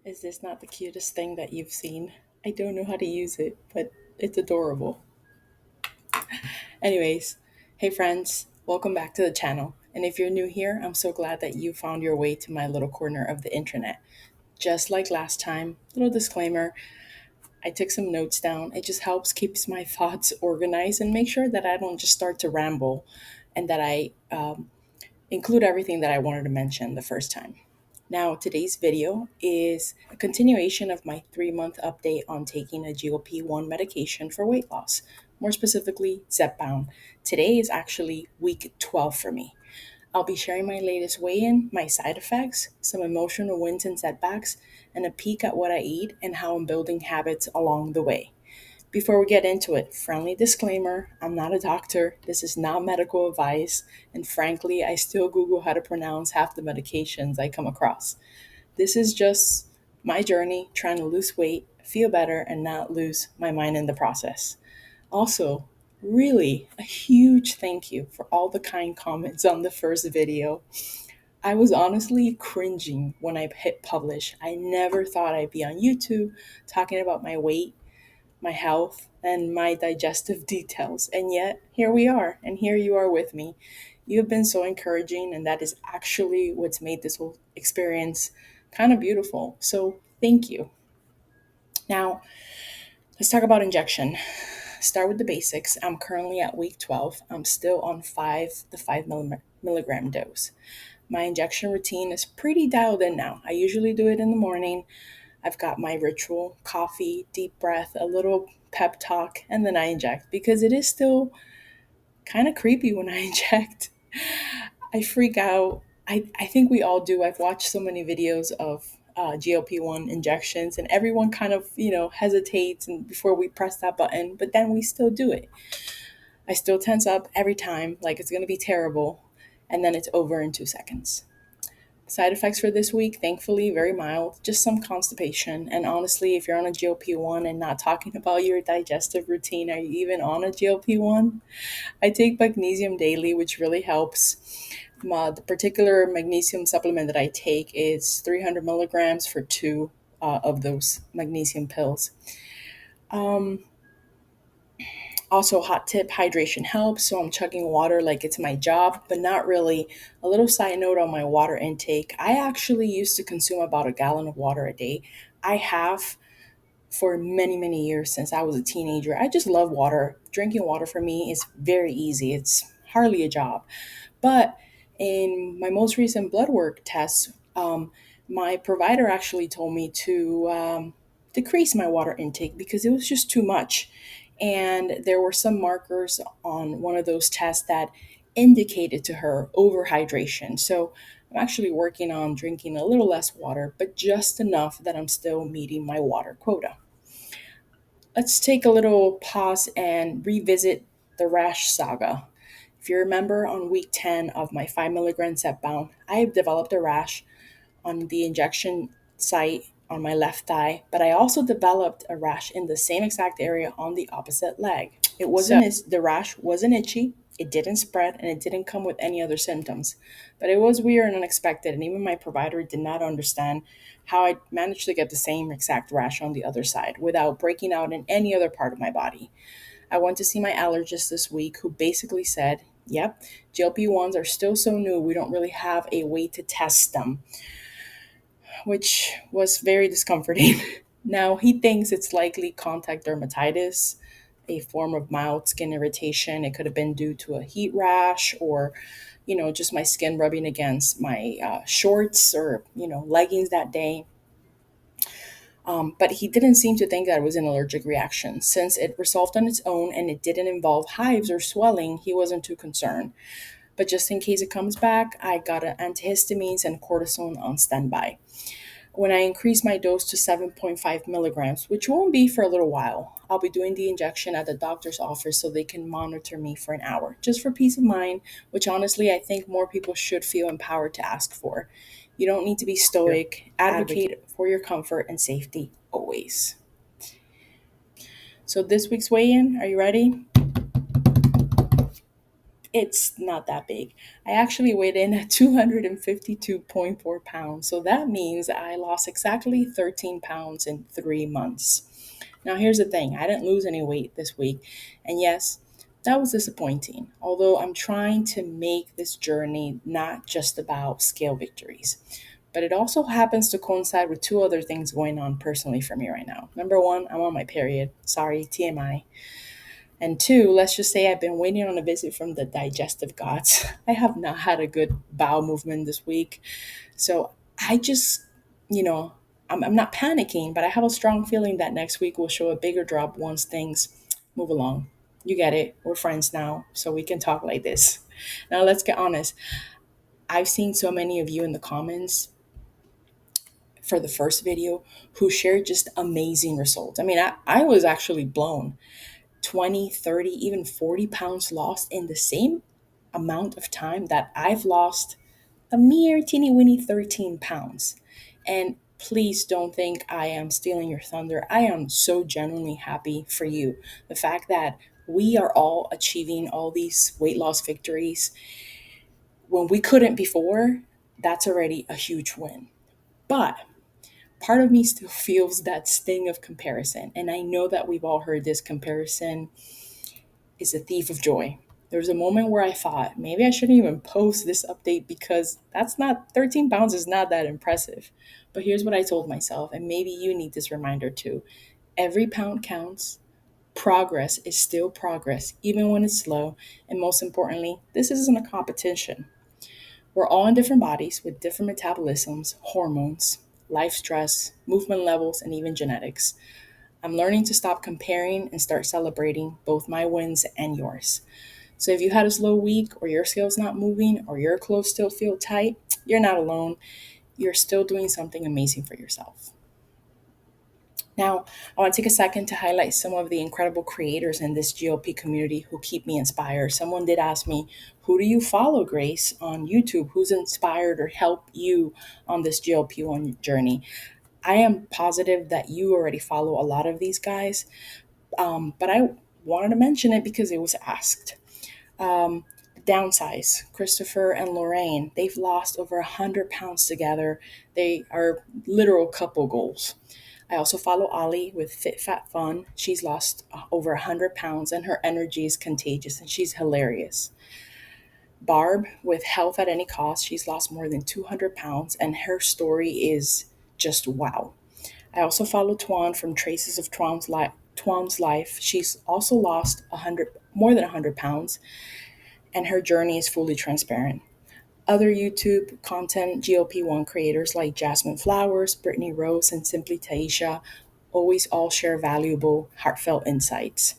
Is this not the cutest thing that you've seen? I don't know how to use it, but it's adorable. Anyways, hey friends, welcome back to the channel. And if you're new here, I'm so glad that you found your way to my little corner of the internet. Just like last time, little disclaimer, I took some notes down. It just helps keeps my thoughts organized and make sure that I don't just start to ramble and that I include everything that I wanted to mention the first time. Now, today's video is a continuation of my 3 month update on taking a GLP-1 medication for weight loss, more specifically, Zepbound. Today is actually week 12 for me. I'll be sharing my latest weigh in, my side effects, some emotional wins and setbacks, and a peek at what I eat and how I'm building habits along the way. Before we get into it, friendly disclaimer, I'm not a doctor. This is not medical advice. And frankly, I still Google how to pronounce half the medications I come across. This is just my journey trying to lose weight, feel better, and not lose my mind in the process. Also, really a huge thank you for all the kind comments on the first video. I was honestly cringing when I hit publish. I never thought I'd be on YouTube talking about my weight, my health, and my digestive details. And yet, here we are, and here you are with me. You have been so encouraging, and that is actually what's made this whole experience kind of beautiful. So, thank you. Now, let's talk about injection. Start with the basics. I'm currently at week 12. I'm still on the 5 milligram dose. My injection routine is pretty dialed in now. I usually do it in the morning. I've got my ritual coffee, deep breath, a little pep talk, and then I inject because it is still kind of creepy when I inject. I freak out. I think we all do. I've watched so many videos of GLP-1 injections, and everyone kind of, hesitates and before we press that button, but then we still do it. I still tense up every time, like it's going to be terrible, and then it's over in 2 seconds. Side effects for this week, thankfully, very mild, just some constipation. And honestly, if you're on a GLP-1 and not talking about your digestive routine, are you even on a GLP-1? I take magnesium daily, which really helps. The particular magnesium supplement that I take is 300 milligrams for two of those magnesium pills. Um, Also, hot tip, hydration helps. So I'm chugging water like it's my job, but not really. A little side note on my water intake. I actually used to consume about a gallon of water a day. I have for many, many years since I was a teenager. I just love water. Drinking water for me is very easy, it's hardly a job. But in my most recent blood work tests, my provider actually told me to decrease my water intake because it was just too much. And there were some markers on one of those tests that indicated to her overhydration. So I'm actually working on drinking a little less water, but just enough that I'm still meeting my water quota. Let's take a little pause and revisit the rash saga. If you remember, on week 10 of my 5 milligram Zepbound, I have developed a rash on the injection site on my left thigh, but I also developed a rash in the same exact area on the opposite leg. It wasn't the rash wasn't itchy, it didn't spread, and it didn't come with any other symptoms. But it was weird and unexpected, and even my provider did not understand how I managed to get the same exact rash on the other side without breaking out in any other part of my body. I went to see my allergist this week, who basically said, yep, GLP-1s are still so new, we don't really have a way to test them, which was very discomforting. Now, he thinks it's likely contact dermatitis, a form of mild skin irritation. It could have been due to a heat rash or, just my skin rubbing against my shorts or, leggings that day. But he didn't seem to think that it was an allergic reaction. Since it resolved on its own and it didn't involve hives or swelling, he wasn't too concerned. But just in case it comes back, I got antihistamines and cortisone on standby. When I increase my dose to 7.5 milligrams, which won't be for a little while, I'll be doing the injection at the doctor's office so they can monitor me for an hour, just for peace of mind, which honestly I think more people should feel empowered to ask for. You don't need to be stoic, advocate for your comfort and safety always. So, this week's weigh in, are you ready? It's not that big. I actually weighed in at 252.4 pounds. So that means I lost exactly 13 pounds in 3 months. Now, here's the thing, I didn't lose any weight this week. And yes, that was disappointing. Although I'm trying to make this journey not just about scale victories. But it also happens to coincide with two other things going on personally for me right now. Number one, I'm on my period. Sorry, TMI. And two, let's just say I've been waiting on a visit from the digestive gods. I have not had a good bowel movement this week. So I just, you know, I'm not panicking, but I have a strong feeling that next week will show a bigger drop once things move along. You get it. We're friends now, so we can talk like this. Now, let's get honest. I've seen so many of you in the comments for the first video who shared just amazing results. I mean, I was actually blown. 20, 30, even 40 pounds lost in the same amount of time that I've lost a mere teeny weeny 13 pounds. And please don't think I am stealing your thunder. I am so genuinely happy for you. The fact that we are all achieving all these weight loss victories when we couldn't before, that's already a huge win. But part of me still feels that sting of comparison. And I know that we've all heard this: comparison is a thief of joy. There was a moment where I thought maybe I shouldn't even post this update because that's not 13 pounds is not that impressive. But here's what I told myself, and maybe you need this reminder too. Every pound counts. Progress is still progress, even when it's slow. And most importantly, this isn't a competition. We're all in different bodies with different metabolisms, hormones, life stress, movement levels, and even genetics. I'm learning to stop comparing and start celebrating both my wins and yours. So if you had a slow week, or your scale's not moving, or your clothes still feel tight, you're not alone. You're still doing something amazing for yourself. Now, I want to take a second to highlight some of the incredible creators in this GLP community who keep me inspired. Someone did ask me, who do you follow, Grace, on YouTube? Who's inspired or helped you on this GLP 1 journey? I am positive that you already follow a lot of these guys, but I wanted to mention it because it was asked. Um, Downsize, Christopher and Lorraine, they've lost over 100 pounds together. They are literal couple goals. I also follow Ollie with Fit Fat Fun. She's lost over 100 pounds and her energy is contagious and she's hilarious. Barb with Health at Any Cost, she's lost more than 200 pounds and her story is just wow. I also follow Twan from Traces of Twan's Life. She's also lost 100, more than 100 pounds, and her journey is fully transparent. Other YouTube content GLP-1 creators like Jasmine Flowers, Brittany Rose, and Simply Taisha always all share valuable, heartfelt insights.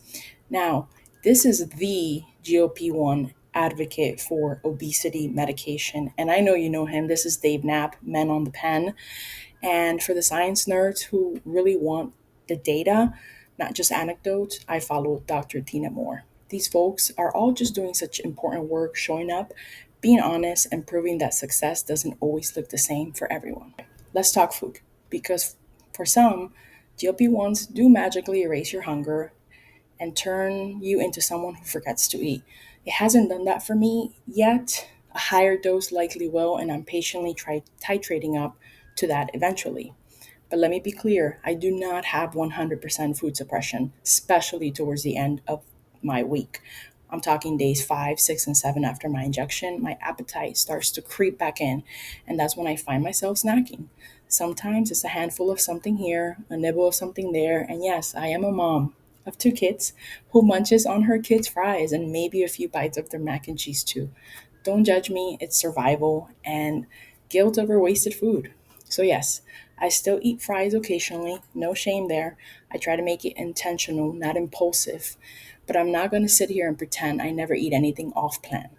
Now, this is the GLP-1 advocate for obesity medication, and I know you know him. This is Dave Knapp, Men on the Pen. And for the science nerds who really want the data, not just anecdotes, I follow Dr. Tina Moore. These folks are all just doing such important work, showing up, being honest, and proving that success doesn't always look the same for everyone. Let's talk food, because for some, GLP 1s do magically erase your hunger and turn you into someone who forgets to eat. It hasn't done that for me yet. A higher dose likely will, and I'm patiently titrating up to that eventually. But let me be clear, I do not have 100% food suppression, especially towards the end of my week. I'm talking days 5, 6, and 7 after my injection. My appetite starts to creep back in, and that's when I find myself snacking. Sometimes it's a handful of something here, a nibble of something there, and yes, I am a mom of two kids who munches on her kids' fries and maybe a few bites of their mac and cheese too. Don't judge me, it's survival and guilt over wasted food. So, yes, I still eat fries occasionally, no shame there. I try to make it intentional, not impulsive. But I'm not going to sit here and pretend I never eat anything off plan.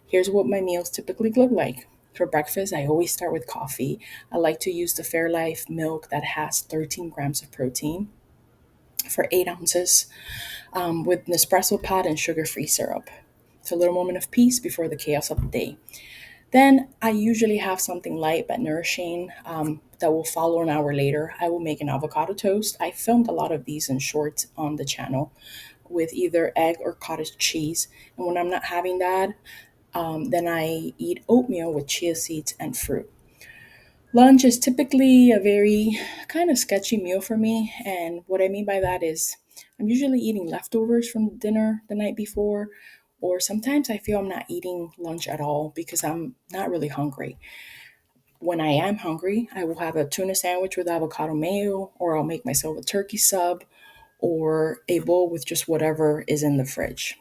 Here's what my meals typically look like. For breakfast, I always start with coffee. I like to use the Fairlife milk that has 13 grams of protein for 8 ounces with Nespresso pod and sugar free syrup. It's a little moment of peace before the chaos of the day. Then I usually have something light but nourishing that will follow an hour later. I will make an avocado toast. I filmed a lot of these in shorts on the channel. with either egg or cottage cheese. And when I'm not having that, then I eat oatmeal with chia seeds and fruit. Lunch is typically a very kind of sketchy meal for me. And what I mean by that is I'm usually eating leftovers from dinner the night before, or sometimes I feel I'm not eating lunch at all because I'm not really hungry. When I am hungry, I will have a tuna sandwich with avocado mayo, or I'll make myself a turkey sub, or a bowl with just whatever is in the fridge.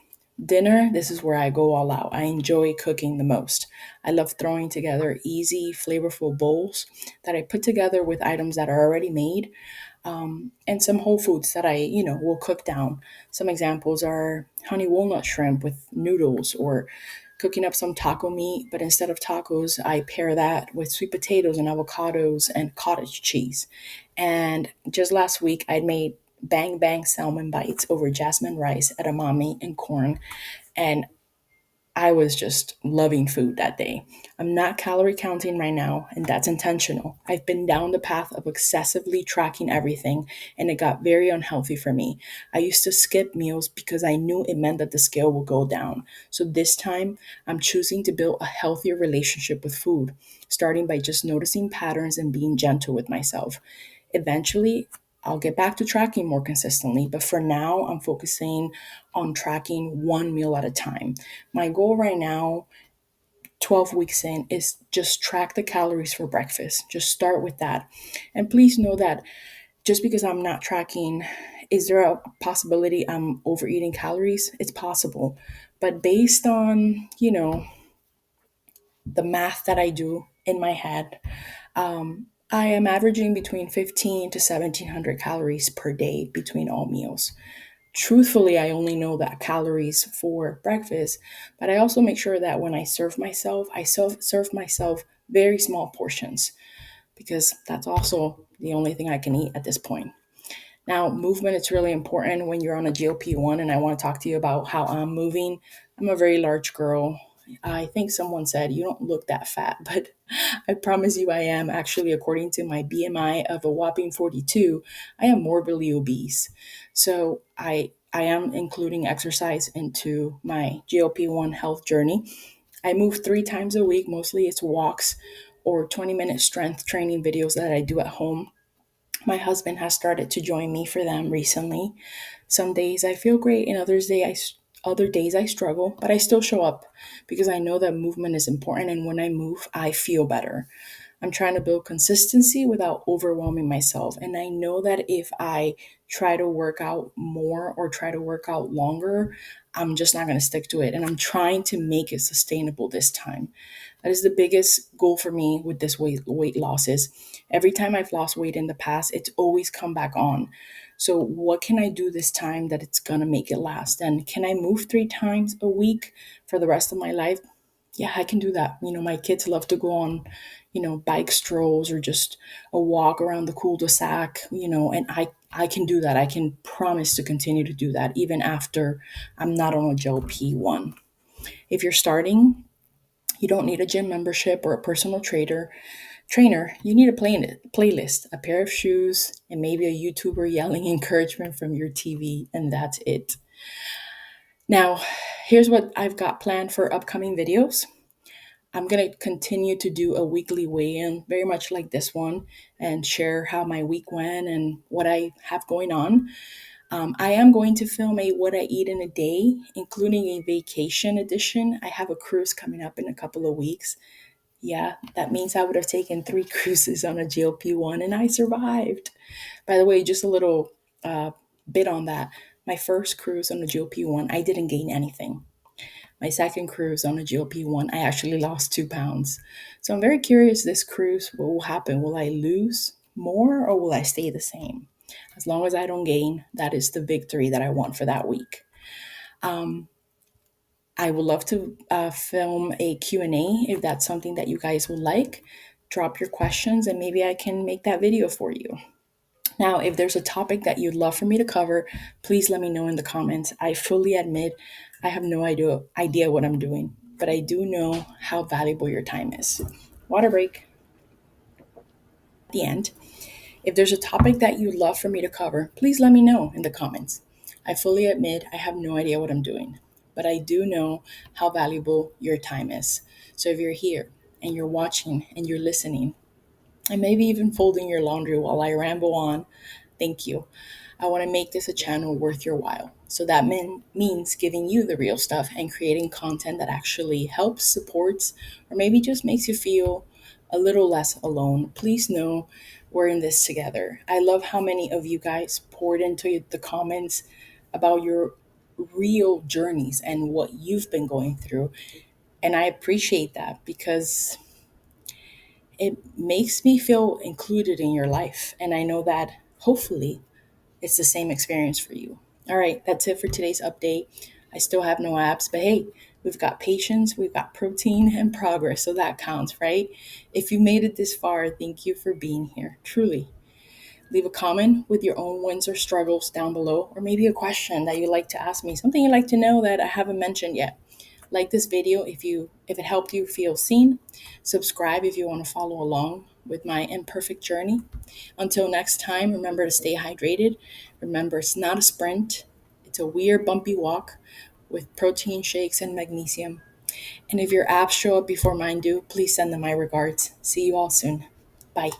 Dinner, this is where I go all out. I enjoy cooking the most. I love throwing together easy, flavorful bowls that I put together with items that are already made, and some whole foods that I will cook down. Some examples are honey walnut shrimp with noodles, or cooking up some taco meat, but instead of tacos, I pair that with sweet potatoes and avocados and cottage cheese. And just last week, I'd made bang bang salmon bites over jasmine rice, edamame, and corn. And I was just loving food that day. I'm not calorie counting right now, and that's intentional. I've been down the path of excessively tracking everything, and it got very unhealthy for me. I used to skip meals because I knew it meant that the scale would go down. So this time, I'm choosing to build a healthier relationship with food, starting by just noticing patterns and being gentle with myself. Eventually, I'll get back to tracking more consistently, but for now, I'm focusing on tracking one meal at a time. My goal right now, 12 weeks in, is just track the calories for breakfast. Just start with that. And please know that just because I'm not tracking, is there a possibility I'm overeating calories? It's possible. But based on the math that I do in my head, I am averaging between 15 to 1700 calories per day between all meals. Truthfully, I only know that calories for breakfast, but I also make sure that when I serve myself, serve myself very small portions, because that's also the only thing I can eat at this point. Now, movement is really important when you're on a GLP-1, and I want to talk to you about how I'm moving. I'm a very large girl. I think someone said you don't look that fat, but I promise you I am. Actually, according to my BMI of a whopping 42, I am morbidly obese. So I am including exercise into my GLP-1 health journey. I move 3 times a week. Mostly it's walks or 20-minute strength training videos that I do at home. My husband has started to join me for them recently. Some days I feel great, and other days I struggle, but I still show up because I know that movement is important, and when I move, I feel better. I'm trying to build consistency without overwhelming myself, and I know that if I try to work out more or try to work out longer, I'm just not going to stick to it, and I'm trying to make it sustainable this time. That is the biggest goal for me with this weight loss. Is every time I've lost weight in the past, it's always come back on. So what can I do this time that it's gonna make it last? And can I move 3 times a week for the rest of my life? Yeah, I can do that. My kids love to go on bike strolls or just a walk around the cul-de-sac, and I can do that. I can promise to continue to do that even after I'm not on a GLP-1. If you're starting, you don't need a gym membership or a personal trainer. You need a playlist, a pair of shoes, and maybe a YouTuber yelling encouragement from your TV, and that's it. Now, here's what I've got planned for upcoming videos. I'm going to continue to do a weekly weigh in, very much like this one, and share how my week went and what I have going on. I am going to film a what I eat in a day, including a vacation edition. I have a cruise coming up in a couple of weeks. Yeah, that means I would have taken 3 cruises on a GLP-1 and I survived. By the way, just a little uh, bit on that. My first cruise on a GLP-1, I didn't gain anything. My second cruise on a GLP-1, I actually lost 2 pounds. So I'm very curious this cruise, what will happen? Will I lose more or will I stay the same? As long as I don't gain, that is the victory that I want for that week. Um, I would love to film a Q&A if that's something that you guys would like. Drop your questions and maybe I can make that video for you. Now, if there's a topic that you'd love for me to cover, please let me know in the comments. I fully admit I have no idea what I'm doing, but I do know how valuable your time is. Water break at the end. If there's a topic that you'd love for me to cover, please let me know in the comments. I fully admit I have no idea what I'm doing, but I do know how valuable your time is. So if you're here and you're watching and you're listening, and maybe even folding your laundry while I ramble on, thank you. I want to make this a channel worth your while. So that means giving you the real stuff and creating content that actually helps, supports, or maybe just makes you feel a little less alone. Please know we're in this together. I love how many of you guys poured into the comments about your real journeys and what you've been going through. And I appreciate that because it makes me feel included in your life. And I know that hopefully it's the same experience for you. All right, that's it for today's update. I still have no abs, but hey, we've got patience, we've got protein and progress, so that counts, right? If you made it this far, thank you for being here, truly. Leave a comment with your own wins or struggles down below, or maybe a question that you'd like to ask me, something you'd like to know that I haven't mentioned yet. Like this video if it helped you feel seen. Subscribe if you want to follow along with my imperfect journey. Until next time, remember to stay hydrated. Remember, it's not a sprint, it's a weird, bumpy walk with protein shakes and magnesium. And if your abs show up before mine do, please send them my regards. See you all soon. Bye.